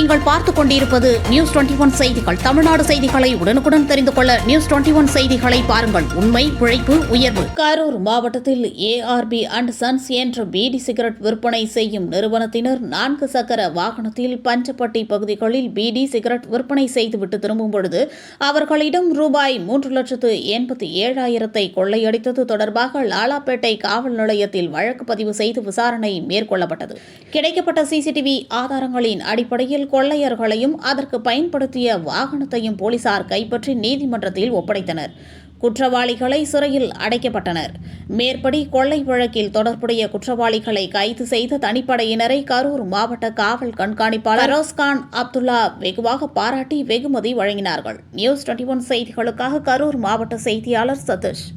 நீங்கள் பார்த்துக் கொண்டிருப்பது நியூஸ் 21 செய்திகள். தமிழ்நாடு செய்திகளை உடனுக்குடன் தெரிந்து கொள்ள நியூஸ் 21 செய்திகளை பாருங்கள். உண்மை, உழைப்பு, உயர்வு. கரூர் மாவட்டத்தில் ஏஆர்பி அண்ட் சன்ஸ் என்ற பீடி சிகரெட் விற்பனை செய்யும் நிறுவனத்தினர் 4 சக்கர வாகனத்தில் பஞ்சப்பட்டி பகுதிகளில் பீடி சிகரெட் விற்பனை செய்துவிட்டு திரும்பும் பொழுது அவர்களிடம் ரூபாய் 3,87,000 கொள்ளையடித்தது தொடர்பாக லாலாப்பேட்டை காவல் நிலையத்தில் வழக்கு பதிவு செய்து விசாரணை மேற்கொள்ளப்பட்டது. கிடைக்கப்பட்ட சிசிடிவி ஆதாரங்களின் அடிப்படையில் கொள்ளையர்களையும் அதற்கு பயன்படுத்திய வாகனத்தையும் போலீசார் கைப்பற்றி நீதிமன்றத்தில் ஒப்படைத்தனர். குற்றவாளிகளை சிறையில் அடைக்கப்பட்டனர். மேற்படி கொள்ளை வழக்கில் தொடர்புடைய குற்றவாளிகளை கைது செய்த தனிப்படையினரை கரூர் மாவட்ட காவல் கண்காணிப்பாளர் ரோஸ்கான் அப்துல்லா வெகுவாக பாராட்டி வெகுமதி வழங்கினார்கள். நியூஸ் 21 செய்திகளுக்காக கரூர் மாவட்ட செய்தியாளர் சதீஷ்.